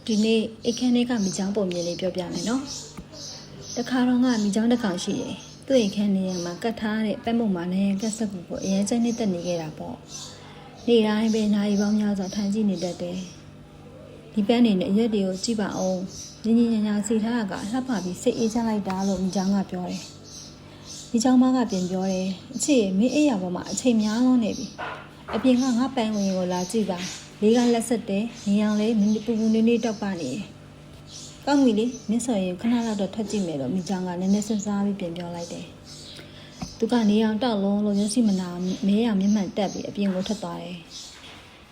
ဒီနေ့အခန်းထဲကမိချောင်းပုံမြင်လေးပြောပြမယ်နော်တခါတော့ကမိချောင်းတစ်ကောင်ရှိတယ်သူ့အခန်းနေရာမှာကတ်ထားတဲ့ပတ်မုံမာနဲ့ကတ်ဆက်ကူကိုအရင်ကျနေတက်နေခဲ့တာပေါ့နေ့တိုင်းပဲနိုင်ပေါင်းများစွာထိုင်ကြည့်နေတတ်တယ်ဒီပန်းနေနဲ့အရက်တွေကိုကြည့်ပါအောင်ညင်ညင်ညာညာစီထားတာကလှပပြီးစိတ်အေးချလိုက်တာလို့မိချောင်းကပြောတယ်မိချောင်းမကပြန်ပြောတယ်အချစ်မင်းအေးရပေါ်မှာအချိန်များလုံးနေပြီအပြင်ကငါပန်းဝင်ကိုလာကြည့်ပါလေးကလက်ဆက်တယ်နေအောင်လေးပူပူနေနေတောက်ပနေတယ်ကောင်းပြီလေမင်းဆိုရင်ခဏလောက်တော့ထွက်ကြည့်မယ်လို့မိချောင်းကနည်းနည်းစဉ်းစားပြီးပြန်ပြောလိုက်တယ်သူကနေအောင်တောက်လုံးလို့မျက်စိမနာမဲရမျက်မှန်တက်ပြီးအပြင်ကိုထွက်သွားတယ်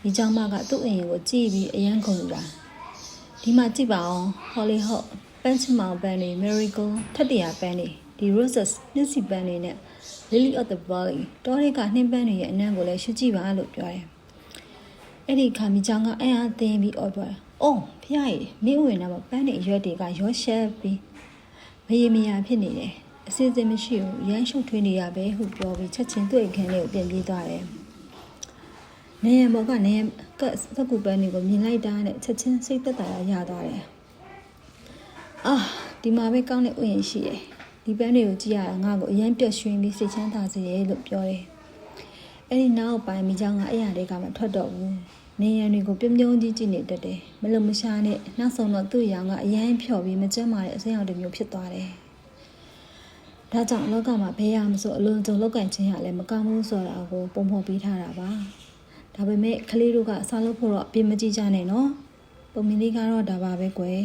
မိချောင်းမကသူ့အိမ်ကိုကြည့်ပြီးအယမ်းခုန်လာဒီမှာကြည့်ပါအောင်ဟော်လီဟော့ပန်းချမောင်ပန်းတွေ miracle ထက်တရာပန်းတွေဒီ roses နှင်းစီပန်းတွေနဲ့ lily of the valley တောတွေကနှင်းပန်းတွေရဲ့အနံ့ကိုလည်းရှုကြည့်ပါလို့ပြောတယ်အဲ့ဒီခါမိချောင်းကအံ့အားသင်းပြီးအော်ပြောတယ်။အော်ဖျားရည်မင်းဝင်တော့ပန်းတွေရွက်တွေကရောရှက်ပြီးမရေမရာဖြစ်နေတယ်။အစစ်အစစ်မရှိဘူး။ရမ်းရှုပ်ထွေးနေရပဲဟုပြောပြီးချက်ချင်းတွေ့ခန်းလေးကိုပြန်ပြေးသွားတယ်။နေရမောကနေကတ်စကူပန်းတွေကိုမြင်လိုက်တာနဲ့ချက်ချင်းစိတ်သက်သာရသွားတယ်။အာဒီမှာပဲကောင်းတဲ့ဥယျာဉ်ရှိတယ်။ဒီပန်းတွေကိုကြည့်ရတာငါ့ကိုအရင်ပျော်ရွှင်ပြီးစိတ်ချမ်းသာစေတယ်လို့ပြောတယ်။အဲ့ဒီနောက်ပိုင်းမိချောင်းကအဲ့ရတွေကမှထွက်တော့ဘူးနေရံတွေကိုပြုံးပြုံးကြီးကြည့်နေတတ်တယ်မလုံမရှားနဲ့နောက်ဆုံးတော့သူ့ရောင်ကအရန်ဖြော်ပြီးမကြမ်းမာတဲ့အစိမ်းရောင်တစ်မျိုးဖြစ်သွားတယ်ဒါကြောင့်လောကမှာဘယ်ရမဆိုအလွန်ကြုံလောက်ကန်ခြင်းရလည်းမကောင်းဘူးဆိုတာကိုပုံဖော်ပေးထားတာပါဒါပေမဲ့ကလေးတို့ကအစားလုပ်ဖို့တော့အပြစ်မကြည့်ကြနဲ့နော်ပုံမြင်လေးကတော့ဒါပါပဲကွယ်